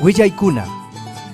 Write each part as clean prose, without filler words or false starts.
Huillaykuna,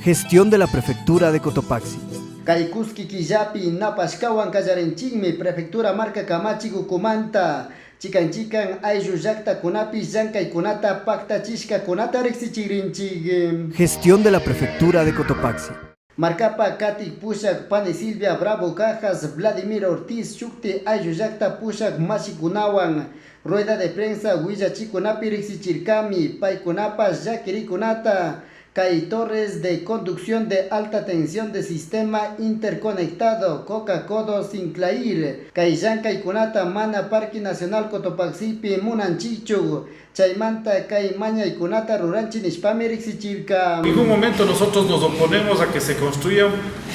gestión de la Prefectura de Cotopaxi. Kaykuski killapi napashkawan kallarinchikmi Prefectura Marca Kamachi Kukumanta chikan ayllu llaqtakunapi llankaykunata paktachishkakunata riqsichirinchik. Gestión de la Prefectura de Cotopaxi. Marcapa Katik Pushak Pani Silvia Bravo Cajas Vladimir Ortiz Shukti ayllu llaqta Pushak Mashikunawan rueda de prensa Huillachikunapi riqsichirkami paykunapas llakirikunata Kay torres de conducción de alta tensión de sistema interconectado Coca-Codo Sinclair Kay llankaykunata mana Parque Nacional Cotopaxipi munanchichu chaymanta kay mañaykunata ruranchi nishpami riqsichirka. En ningún momento nosotros nos oponemos a que se construyan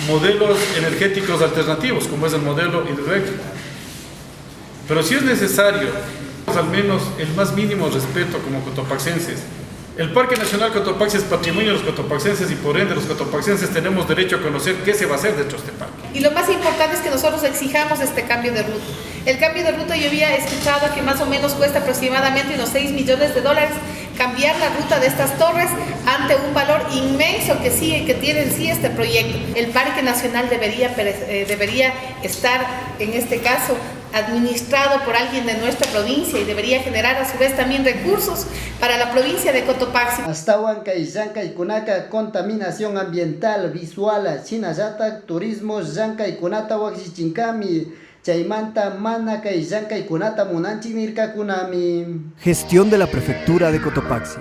modelos energéticos alternativos como es el modelo hidroeléctrico, pero si es necesario al menos el más mínimo respeto como cotopaxenses. El Parque Nacional Cotopaxi es patrimonio de los cotopaxenses y por ende los cotopaxenses tenemos derecho a conocer qué se va a hacer dentro de este parque. Y lo más importante es que nosotros exijamos este cambio de ruta. El cambio de ruta yo había escuchado que más o menos cuesta aproximadamente unos $6 millones cambiar la ruta de estas torres ante un valor inmenso que tiene en sí este proyecto. El Parque Nacional debería estar en este caso administrado por alguien de nuestra provincia y debería generar a su vez también recursos para la provincia de Cotopaxi. Hasta Huancay, Llankaykunaka, contaminación ambiental, visual, Chinayatak, turismo, Llankaykunata, Waxichinkami, Chaymanta, Mana, Kay Llankaykunata, Munanchi, Nirkakunami. Gestión de la Prefectura de Cotopaxi.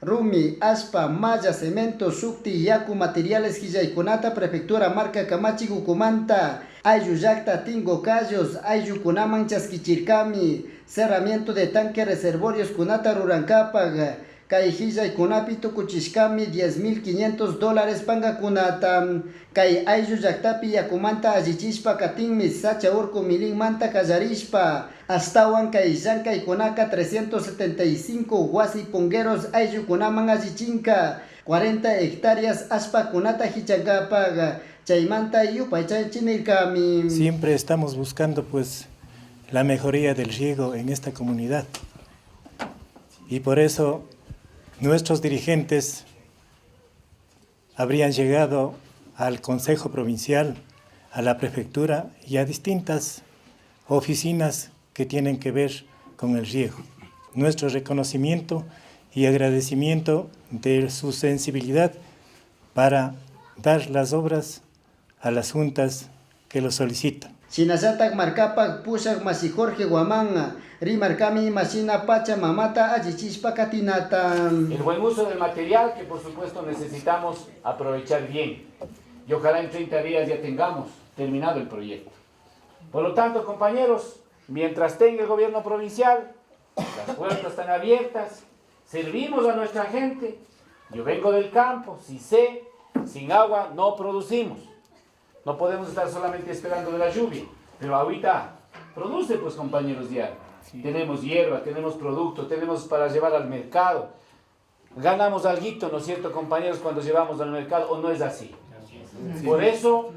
Rumi, Aspa, Maya, Cemento, Sukti, Yaku, Materiales, Quillaikunata, Prefectura Marca Kamachi, Kukumanta, Ayllu llaqta, Tingo Callos, Ayllu Kunaman Chaskichirkami, cerramiento de tanque reservorios Kunata Rurankapaga, Kay Quillaicunapi Tukuchishkami, $10,500 Panga Kunata, Kay Ayllu llaqtapi Yakumanta Allichishpa Katinmi, Sacha Urku Milin Manta Kallarishpa, Astawan Kay Llankaykunaka 375 Wasi Pungueros Ayllu Kunaman Allichinka, 40 hectáreas Aspa Kunata Hichankapaga, Chaymanta Yupaychanchinirkami. Siempre estamos buscando pues la mejoría del riego en esta comunidad y por eso nuestros dirigentes habrían llegado al Consejo Provincial, a la Prefectura y a distintas oficinas que tienen que ver con el riego. Nuestro reconocimiento y agradecimiento de su sensibilidad para dar las obras a las juntas que lo solicitan. Chinazatak Marcapak Pushak Masi Jorge Guamanga, Rimarcami Masina Pacha Mamata Allichishpa Katinata. El buen uso del material que por supuesto necesitamos aprovechar bien. Y ojalá en 30 días ya tengamos terminado el proyecto. Por lo tanto, compañeros, mientras tenga el gobierno provincial, las puertas están abiertas, servimos a nuestra gente. Yo vengo del campo, si sé, sin agua no producimos. No podemos estar solamente esperando de la lluvia, pero ahorita produce pues compañeros ya. Sí. Tenemos hierba, tenemos producto, tenemos para llevar al mercado. Ganamos alguito, ¿no es cierto, compañeros, cuando llevamos al mercado, o no es así? Sí. Por eso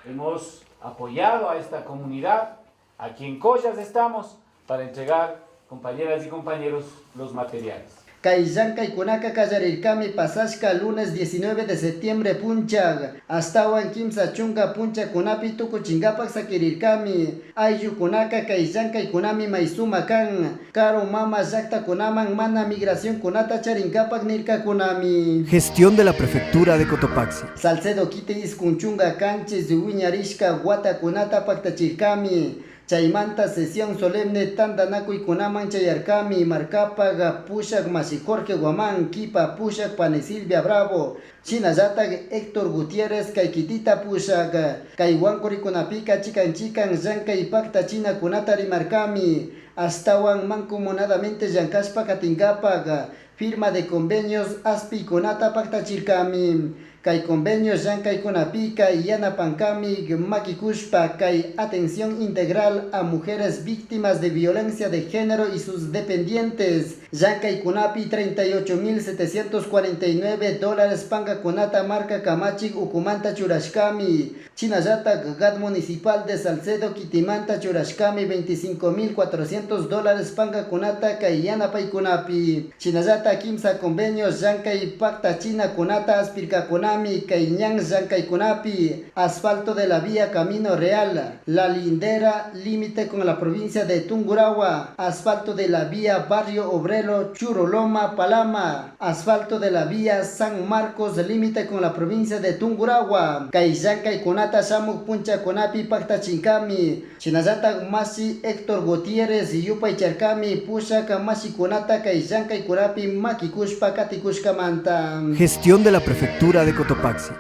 hemos apoyado a esta comunidad, aquí en Collas estamos, para entregar, compañeras y compañeros, los materiales. Kay Llankaykunaka kallarirkami pasashka lunes 19 de septiembre punchag. Astawan kimsa chunga puncha kunapi tukuchingapak sakirirkami. Ayllukunaka kay Llankaykunami maisuma kan. Karo mama llaqtakunaman mana migración kunata charinkapak nirkakunami. Gestión de la Prefectura de Cotopaxi. Salcedo kite iskunchunga kanches de wiñarishka watakunata paktachirkami. Chaymanta sesión solemne tandanakuykunaman chayarkami Marcapaga Pushak Masi Jorge Guamán Kipa Pushak Pani Silvia Bravo Chinayatak Héctor Gutiérrez Kaikitita Pushak Kaywankurikunapica chican Llankay Pacta China Kunata Rimarkami Astawan mancomunadamente Llankashpa Katinkapaga firma de convenios Aspi Kunata Pacta Chirkami Kay convenios Yankay Kunapica y Yanapankami Makikushpa Kay atención integral a mujeres víctimas de violencia de género y sus dependientes. Yankay Kunapi $38.749 panga kunata marca Kamachik Ukumanta Churashkami. Chinayata Gad Municipal de Salcedo Kitimanta Churashkami $25.400 panga kunata Kay Yanapay Kunapi. Chinayata Kimsa convenios Yankay Pacta China kunata Aspirka Kunami Kay Ñan Yankay Kunapi. Asfalto de la vía Camino Real, La Lindera, límite con la provincia de Tungurahua. Asfalto de la vía Barrio Obrero, Churoloma, Palama. Asfalto de la vía San Marcos, límite con la provincia de Tungurahua. Kay Yankay Kunata Samuk Puncha Kunapi Pacta Chinkami. Chinayata Masi Héctor Gutiérrez Yupay Charkami Pusha Kamasi Kunata Kay Yankay Kunapi Makikushpa Katikushkamanta. Gestión de la Prefectura de Cotopaxi.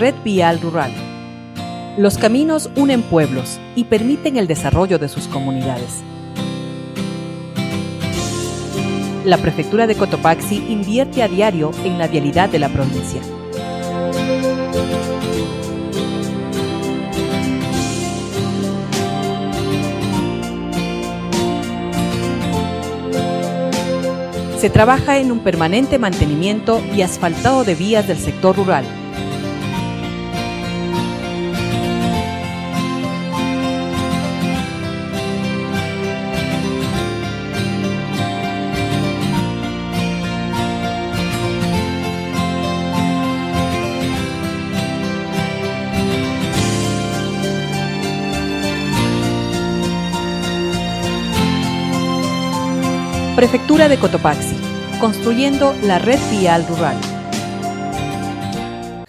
Red Vial Rural. Los caminos unen pueblos y permiten el desarrollo de sus comunidades. La Prefectura de Cotopaxi invierte a diario en la vialidad de la provincia. Se trabaja en un permanente mantenimiento y asfaltado de vías del sector rural. Prefectura de Cotopaxi, construyendo la red vial rural.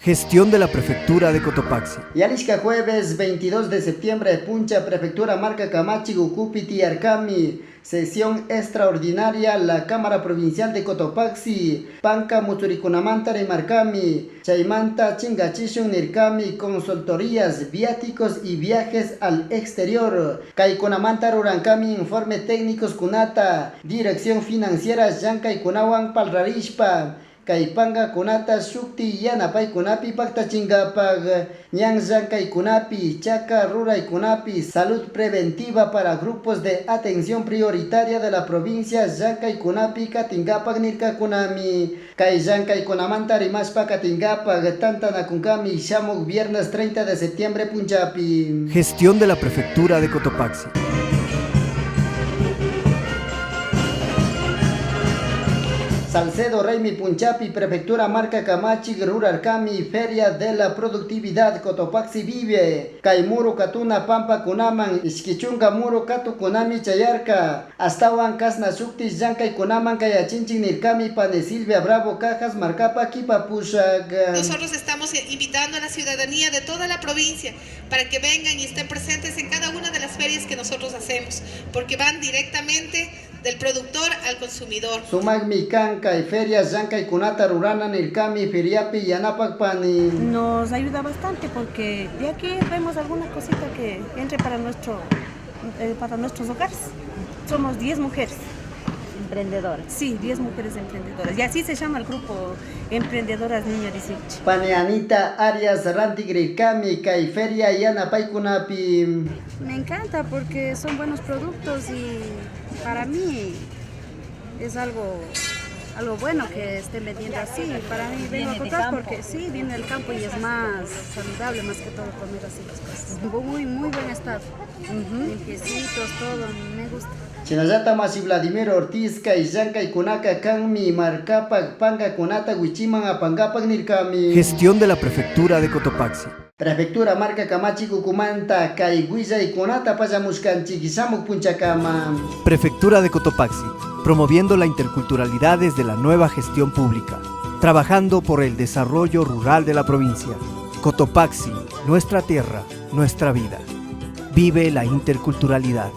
Gestión de la Prefectura de Cotopaxi. Yalishka jueves 22 de septiembre, Puncha, Prefectura Marca Camachi, Gucupiti, Arcami. Sesión extraordinaria, la Cámara Provincial de Cotopaxi. Panca, Muturicunamanta, Remarcami. Chaimanta, Chingachishun, Nircami. Consultorías, viáticos y viajes al exterior. Kaikunamanta, Rurancami, informe técnicos Kunata. Dirección financiera, Yankay Kunawan, Palrarishpa. Kaipanga kunata shukti yanapay kunapi pakta chingapag ñan llankay kunapi chaka ruray kunapi salud preventiva para grupos de atención prioritaria de la provincia llankay kunapi katingapag nirka kunami kay llankay kunamanta rimashpa katingapag tantanakunkami shamuk viernes 30 de septiembre Punchapi. Gestión de la Prefectura de Cotopaxi. Salcedo, Reymi, Punchapi, Prefectura Marca Camachi, Rurarcami, Feria de la Productividad, Cotopaxi vive. Kaimuro, Katuna, Pampa, Kunaman, Iskichunga, Muro, Katu, Kunami, Chayarca. Astawan, Kasna, Sukti, Yankay, Kunaman, Kayachinchin, Nirkami, Pane Silvia, Bravo, Cajas, Marcapa, Kipapushag. Nosotros estamos invitando a la ciudadanía de toda la provincia para que vengan y estén presentes en cada una de las ferias que nosotros hacemos, porque van directamente del productor al consumidor. Sumagmi, Kanka y ferias Yankay Kunata Rurana Nirkami Feriapi Yanapak Pani. Nos ayuda bastante porque de aquí vemos alguna cosita que entre para nuestros hogares. Somos 10 mujeres. Emprendedoras. Sí, 10 mujeres emprendedoras. Y así se llama el grupo Emprendedoras Niño 18. Paneanita Arias Rantigrikami Kai Feria Yanapay Kunapi. Me encanta porque son buenos productos y para mí es algo bueno que estén vendiendo así. Para mí vengo a comprar porque sí, viene del campo y es más saludable más que todo comer así las cosas. Muy buen estado. Limpiecitos, todo, me gusta. Chinayata Masi Vladimir Ortiz Kai Yankay Kunaka Kanmi Marcapak Panga Kunata Huichiman Apangapak Nirkami. Gestión de la Prefectura de Cotopaxi. Prefectura Marca Camachi Cucumanta Kai Guilla y Kunata Payamuscanchi Gisamuk Punchacama. Prefectura de Cotopaxi, promoviendo la interculturalidad desde la nueva gestión pública, trabajando por el desarrollo rural de la provincia. Cotopaxi, nuestra tierra, nuestra vida. Vive la interculturalidad.